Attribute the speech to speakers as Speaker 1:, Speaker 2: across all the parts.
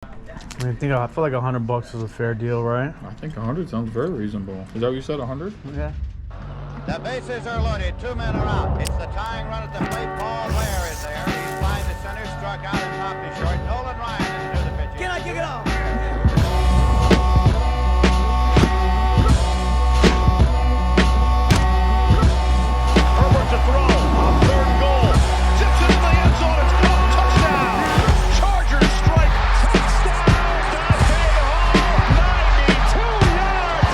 Speaker 1: I feel like $100 is a fair deal, right?
Speaker 2: I think 100 sounds very reasonable. Is that what you said, 100?
Speaker 1: Yeah.
Speaker 3: The bases are loaded. 2 men are out. It's the tying run at the plate. Paul Blair is there. He's flying to center, struck out and popped it short. Nolan Ryan is to do the pitching. Can I kick it off?
Speaker 4: Herbert to throw on third and goal. Tips into the end zone. It's caught. Touchdown. Chargers strike. Touchdown. Dante Hall. 92 yards.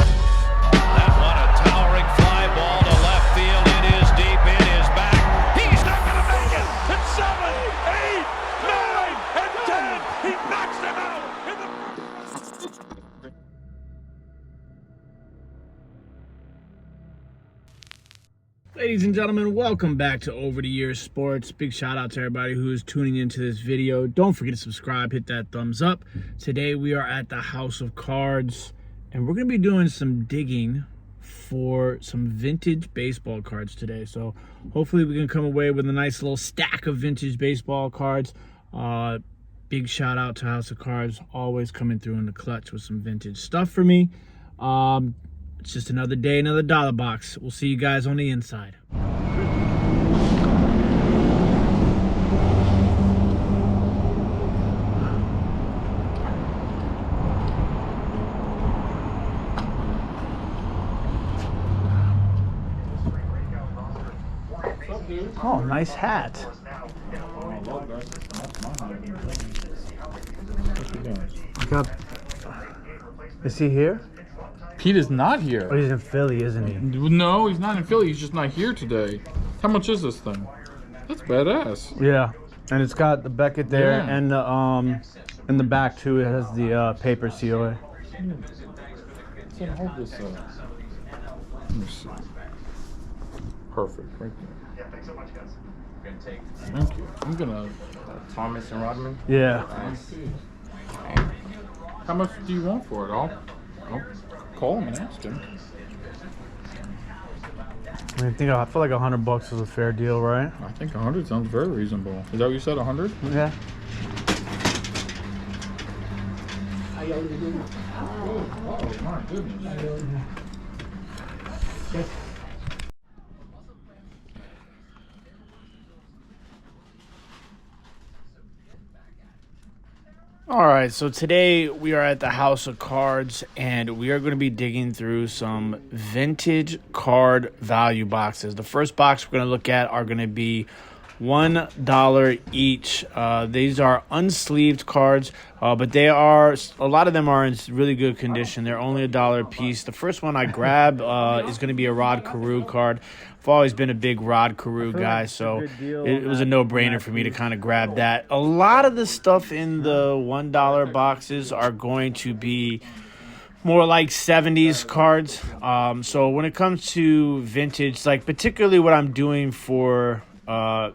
Speaker 5: That one, a towering fly ball to left field. It is deep. It is back.
Speaker 4: He's not going to make it. It's 7, 8, 9, and 10. He knocks them out. In the
Speaker 1: Ladies and gentlemen, welcome back to Over the Years Sports. Big shout out to everybody who is tuning into this video. Don't forget to subscribe, hit that thumbs up. Today we are at the House of Cards, and we're going to be doing some digging for some vintage baseball cards today. So hopefully we can come away with a nice little stack of vintage baseball cards. Big shout out to House of Cards, always coming through in the clutch with some vintage stuff for me. It's just another day, another dollar box. We'll see you guys on the inside. Oh, nice hat. Is he here?
Speaker 2: Pete is not here.
Speaker 1: Oh, he's in Philly, isn't he?
Speaker 2: No, he's not in Philly. He's just not here today. How much is this thing? That's badass.
Speaker 1: Yeah, and it's got the Beckett there,
Speaker 2: Yeah.
Speaker 1: and the in the back too. It has the paper COA.
Speaker 2: So hold this up. Let me see. Perfect, right there.
Speaker 6: Yeah, thanks so much, guys.
Speaker 2: Thank you. I'm gonna.
Speaker 6: Thomas and Rodman.
Speaker 1: Yeah.
Speaker 2: Let's see. How much do you want for it? I'll call him and ask him.
Speaker 1: I feel like $100 is a fair deal, right?
Speaker 2: I think 100 sounds very reasonable. Is that what you said, 100?
Speaker 1: Yeah.
Speaker 2: Oh my goodness.
Speaker 1: All right, so today we are at the House of Cards, and we are going to be digging through some vintage card value boxes. The first box we're going to look at are going to be $1 each. These are unsleeved cards, but a lot of them are in really good condition. They're only $1 a piece. The first one I grab is going to be a Rod Carew card. I've always been a big Rod Carew guy, so it was a no-brainer for me to kind of grab that. A lot of the stuff in the $1 boxes are going to be more like 70s cards. So when it comes to vintage, like particularly what I'm doing for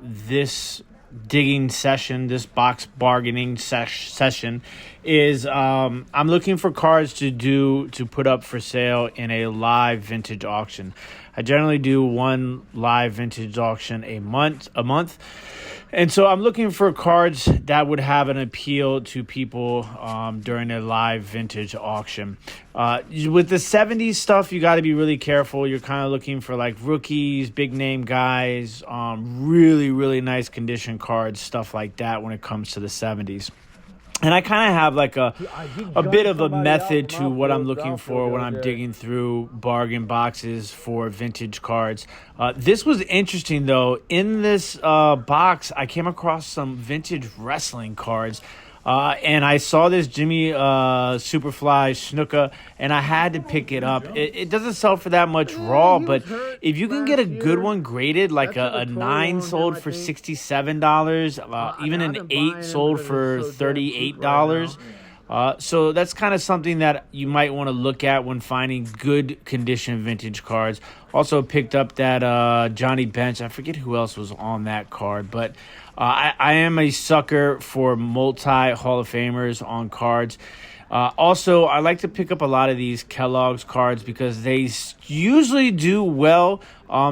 Speaker 1: this digging session, this box bargaining session, is I'm looking for cards to put up for sale in a live vintage auction. I generally do one live vintage auction a month, and so I'm looking for cards that would have an appeal to people during a live vintage auction. With the 70s stuff, you got to be really careful. You're kind of looking for like rookies, big name guys, really, really nice condition cards, stuff like that when it comes to the 70s. And I kind of have like a bit of a method to what I'm looking for when I'm digging through bargain boxes for vintage cards. This was interesting, though. In this box, I came across some vintage wrestling cards. And I saw this Jimmy Superfly Snuka, and I had to pick it up. It doesn't sell for that much raw, but if you can get a good one graded, like a 9 sold for $67, even an 8 sold for $38. So that's kind of something that you might want to look at when finding good condition vintage cards. Also picked up that Johnny Bench. I forget who else was on that card, but I am a sucker for multi Hall of Famers on cards. Also, I like to pick up a lot of these Kellogg's cards because they usually do well.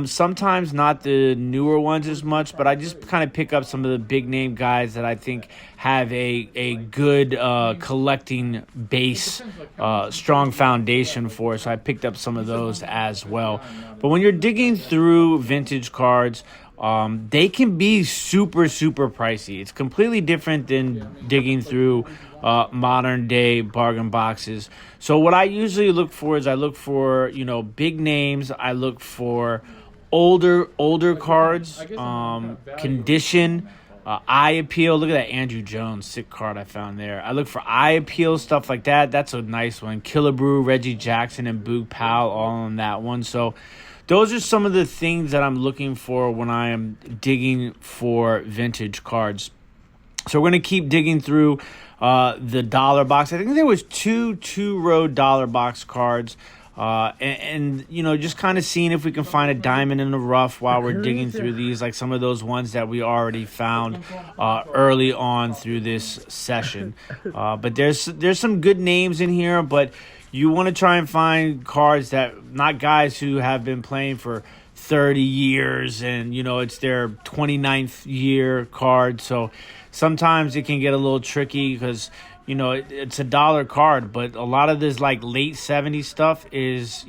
Speaker 1: Sometimes not the newer ones as much, but I just kind of pick up some of the big name guys that I think have a good collecting base, strong foundation for. So I picked up some of those as well. But when you're digging through vintage cards, they can be super, super pricey. It's completely different than digging through modern day bargain boxes. So what I usually look for is I look for, big names. I look for older cards, condition, eye appeal. Look at that Andrew Jones sick card I found there. I look for eye appeal, stuff like that. That's a nice one. Killebrew, Reggie Jackson, and Boog Powell all on that one. So those are some of the things that I'm looking for when I am digging for vintage cards. So we're going to keep digging through the dollar box. I think there was two-row dollar box cards. And just kind of seeing if we can find a diamond in the rough while we're digging through these, like some of those ones that we already found early on through this session. But there's some good names in here, but you want to try and find cards that, not guys who have been playing for 30 years and, it's their 29th year card. So sometimes it can get a little tricky because, it's a dollar card, but a lot of this like late 70s stuff is,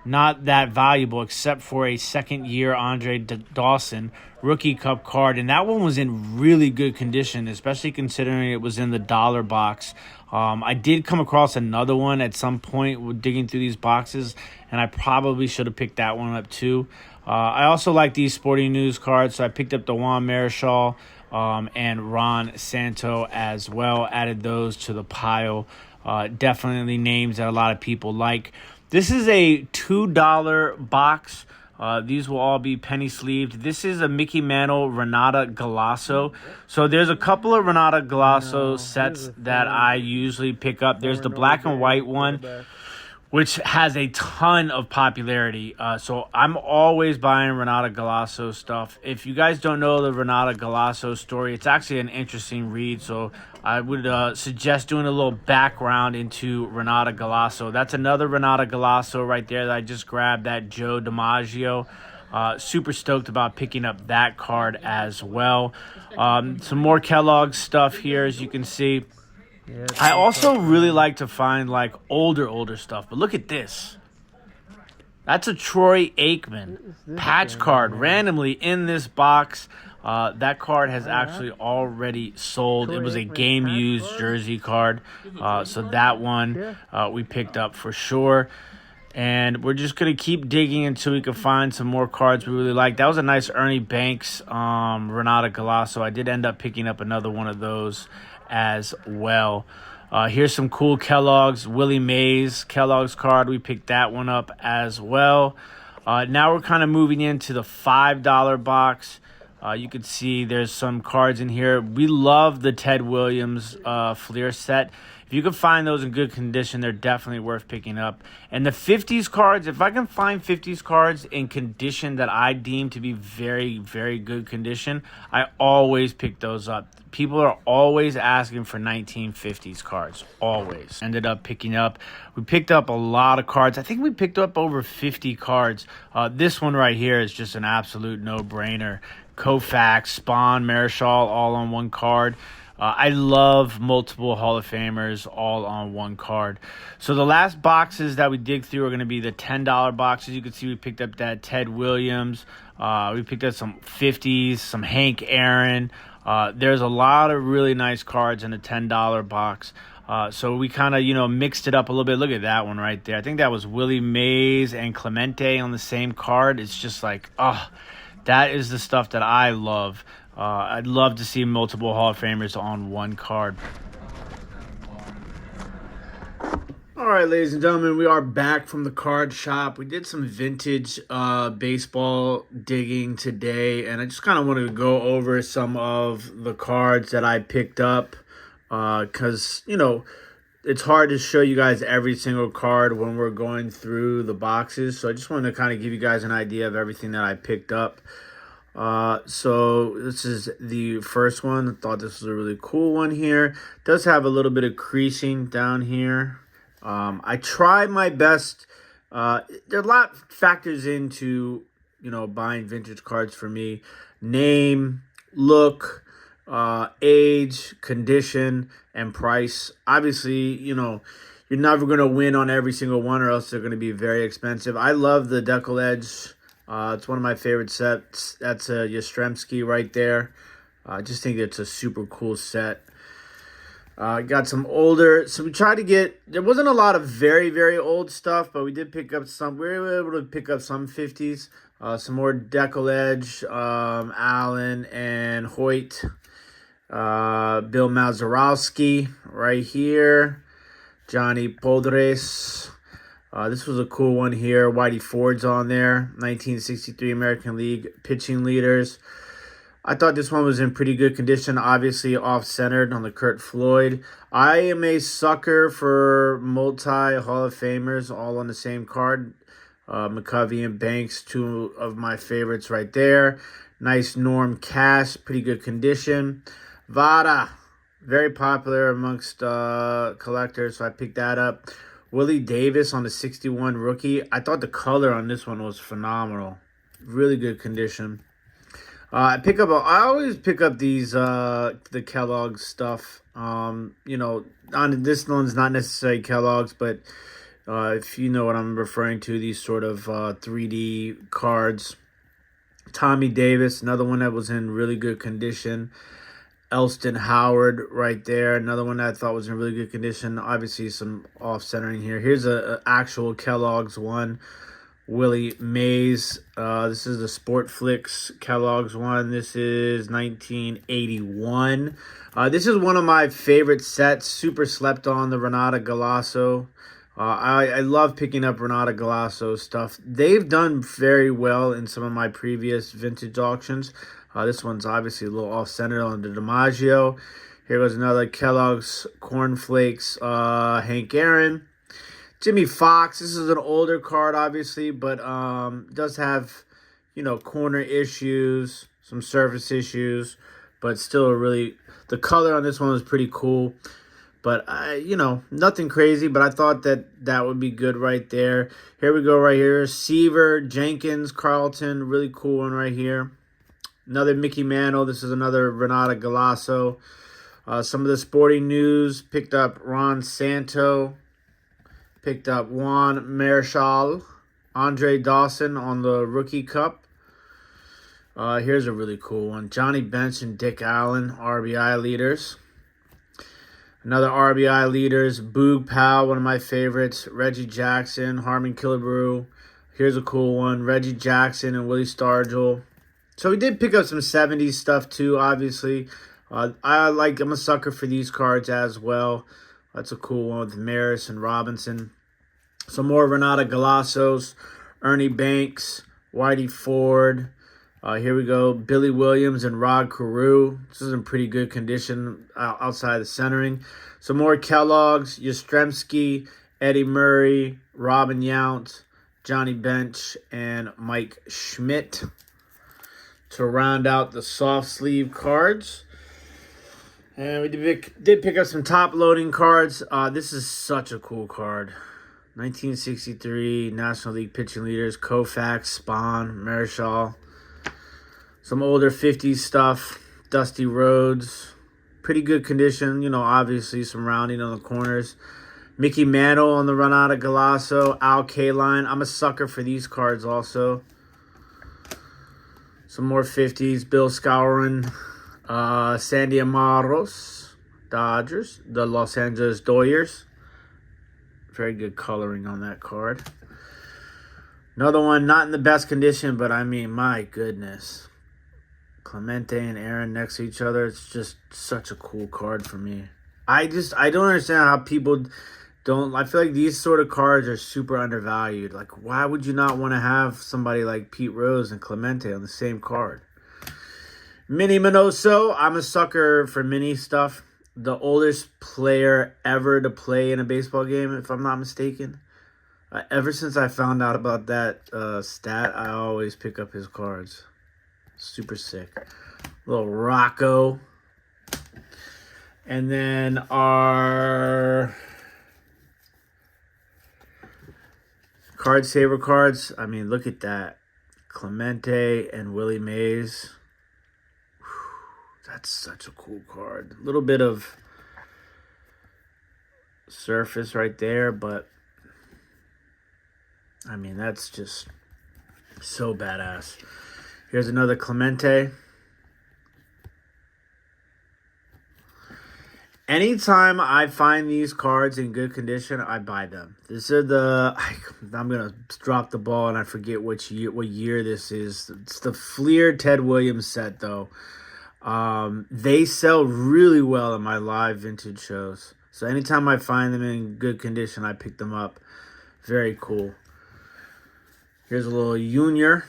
Speaker 1: not that valuable except for a second year Andre Dawson rookie cup card. And that one was in really good condition, especially considering it was in the dollar box. I did come across another one at some point with digging through these boxes, and I probably should have picked that one up too. I also like these Sporting News cards, so I picked up the Juan Marichal and Ron Santo as well. Added those to the pile. Definitely names that a lot of people like. This is a $2 box. These will all be penny sleeved. This is a Mickey Mantle Renata Galasso. So there's a couple of Renata Galasso sets that I usually pick up. There's the black and white one, which has a ton of popularity. So I'm always buying Renata Galasso stuff. If you guys don't know the Renata Galasso story, it's actually an interesting read. So I would suggest doing a little background into Renata Galasso. That's another Renata Galasso right there that I just grabbed, that Joe DiMaggio. Super stoked about picking up that card as well. Some more Kellogg stuff here, as you can see.
Speaker 7: Yeah,
Speaker 1: I also really like to find like older stuff, but look at this. That's a Troy Aikman patch card randomly in this box. That card has actually already sold. It was a game-used jersey card, so that one we picked up for sure. And we're just going to keep digging until we can find some more cards we really like. That was a nice Ernie Banks Renata Galasso. I did end up picking up another one of those as well. Here's some cool Kellogg's. Willie Mays Kellogg's card. We picked that one up as well. Now we're kind of moving into the $5 box. You can see there's some cards in here. We love the Ted Williams Fleer set. If you can find those in good condition, they're definitely worth picking up. And the 50s cards, if I can find 50s cards in condition that I deem to be very, very good condition, I always pick those up. People are always asking for 1950s cards, always. Ended up picking up. We picked up a lot of cards. I think we picked up over 50 cards. This one right here is just an absolute no-brainer. Koufax, Spawn, Marichal, all on one card. I love multiple Hall of Famers all on one card. So the last boxes that we dig through are going to be the $10 boxes. You can see we picked up that Ted Williams. We picked up some 50s, some Hank Aaron. There's a lot of really nice cards in the $10 box. So we kind of, mixed it up a little bit. Look at that one right there. I think that was Willie Mays and Clemente on the same card. It's just like, that is the stuff that I love. I'd love to see multiple Hall of Famers on one card. All right, ladies and gentlemen, we are back from the card shop. We did some vintage baseball digging today, and I just kind of wanted to go over some of the cards that I picked up because, it's hard to show you guys every single card when we're going through the boxes. So I just wanted to kind of give you guys an idea of everything that I picked up. So this is the first one. I thought this was a really cool one here. It does have a little bit of creasing down here. I tried my best. There are a lot factors into, buying vintage cards for me. Name, look, age, condition, and price. Obviously, you're never going to win on every single one, or else they're going to be very expensive. I love the Deckle Edge. It's one of my favorite sets. That's a Yastrzemski right there. I just think it's a super cool set. Got some older. So we tried to get. There wasn't a lot of very, very old stuff, but we did pick up some. We were able to pick up some 50s. Some more Deckle Edge, Allen and Hoyt. Bill Mazeroski right here. Johnny Podres. This was a cool one here. Whitey Ford's on there. 1963 American League pitching leaders. I thought this one was in pretty good condition. Obviously off-centered on the Kurt Floyd. I am a sucker for multi-Hall of Famers all on the same card. McCovey and Banks, two of my favorites right there. Nice Norm Cash, pretty good condition. Vada, very popular amongst collectors, so I picked that up. Willie Davis on the 61 rookie. I thought the color on this one was phenomenal. Really good condition. I always pick up these the Kellogg's stuff. On this one's not necessarily Kellogg's, but if you know what I'm referring to, these sort of 3D cards. Tommy Davis, another one that was in really good condition. Elston Howard right there, another one that I thought was in really good condition. Obviously some off-centering here. Here's a actual Kellogg's one. Willie Mays. This is the Sportflix Kellogg's one. This is 1981. This is one of my favorite sets. Super slept on, the Renata Galasso. I love picking up Renata Galasso stuff. They've done very well in some of my previous vintage auctions. This one's obviously a little off-center on the DiMaggio. Here goes another Kellogg's Cornflakes, Hank Aaron. Jimmy Fox, this is an older card, obviously, but does have, corner issues, some surface issues, but still the color on this one was pretty cool. But, nothing crazy, but I thought that would be good right there. Here we go right here. Seaver, Jenkins, Carlton, really cool one right here. Another Mickey Mantle. This is another Renata Galasso. Some of the sporting news. Picked up Ron Santo. Picked up Juan Marichal. Andre Dawson on the Rookie Cup. Here's a really cool one. Johnny Bench and Dick Allen, RBI leaders. Another RBI leaders. Boog Powell, one of my favorites. Reggie Jackson, Harmon Killebrew. Here's a cool one. Reggie Jackson and Willie Stargell. So we did pick up some 70s stuff too, obviously. I'm a sucker for these cards as well. That's a cool one with Maris and Robinson. Some more Renata Galassos, Ernie Banks, Whitey Ford. Here we go, Billy Williams and Rod Carew. This is in pretty good condition outside the centering. Some more Kellogg's, Yastrzemski, Eddie Murray, Robin Yount, Johnny Bench, and Mike Schmidt. To round out the soft sleeve cards. And we did pick up some top loading cards. This is such a cool card. 1963 National League pitching leaders. Koufax, Spahn, Marichal. Some older 50s stuff. Dusty Rhodes. Pretty good condition. Obviously some rounding on the corners. Mickey Mantle on the Renata Galasso. Al Kaline. I'm a sucker for these cards also. Some more 50s. Bill Skowron. Sandy Amaros. Dodgers. The Los Angeles Dodgers. Very good coloring on that card. Another one, not in the best condition, but I mean, my goodness. Clemente and Aaron next to each other. It's just such a cool card for me. I don't understand how people don't. I feel like these sort of cards are super undervalued. Like, why would you not want to have somebody like Pete Rose and Clemente on the same card? Mini Minoso. I'm a sucker for mini stuff. the oldest player ever to play in a baseball game, if I'm not mistaken. Ever since I found out about that stat, I always pick up his cards. Super sick. Little Rocco. And then our card saver cards. I mean, look at that. Clemente and Willie Mays. Whew, that's such a cool card. A little bit of surface right there, but I mean, that's just so badass. Here's another Clemente. Anytime I find these cards in good condition, I buy them. These are the... I'm going to drop the ball and I forget what year this is. It's the Fleer Ted Williams set, though. They sell really well in my live vintage shows. So anytime I find them in good condition, I pick them up. Very cool. Here's a little Junior.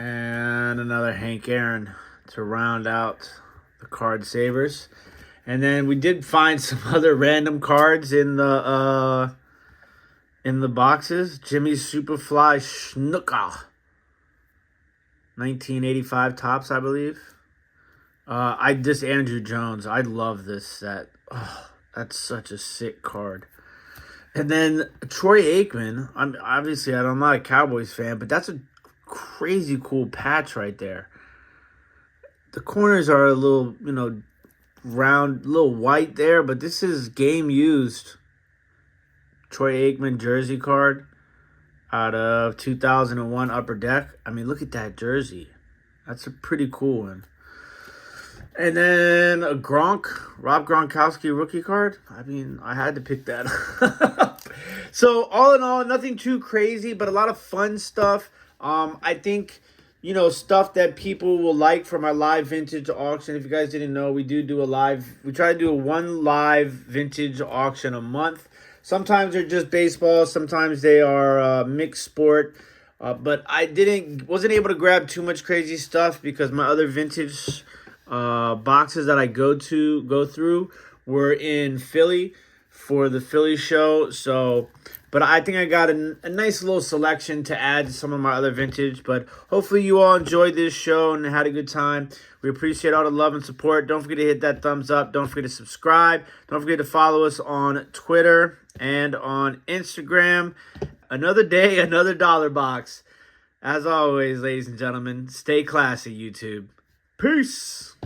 Speaker 1: And another Hank Aaron to round out the card savers. And then we did find some other random cards in the boxes. Jimmy Superfly Snuka. 1985 tops, I believe. This Andrew Jones. I love this set. Oh, that's such a sick card. And then Troy Aikman. I'm not a Cowboys fan, but that's a crazy cool patch right there. The corners are a little, round, a little white there, but this is game used Troy Aikman jersey card out of 2001 Upper Deck. I mean, look at that jersey. That's a pretty cool one. And then a Rob Gronkowski rookie card. I mean, I had to pick that up. So all in all, nothing too crazy, but a lot of fun stuff. I think, stuff that people will like from our live vintage auction. If you guys didn't know, we try to do one live vintage auction a month. Sometimes they're just baseball. Sometimes they are mixed sport. But I wasn't able to grab too much crazy stuff because my other vintage boxes that I go through were in Philly for the Philly show. But I think I got a nice little selection to add to some of my other vintage. But hopefully you all enjoyed this show and had a good time. We appreciate all the love and support. Don't forget to hit that thumbs up. Don't forget to subscribe. Don't forget to follow us on Twitter and on Instagram. Another day, another dollar box. As always, ladies and gentlemen, stay classy, YouTube. Peace.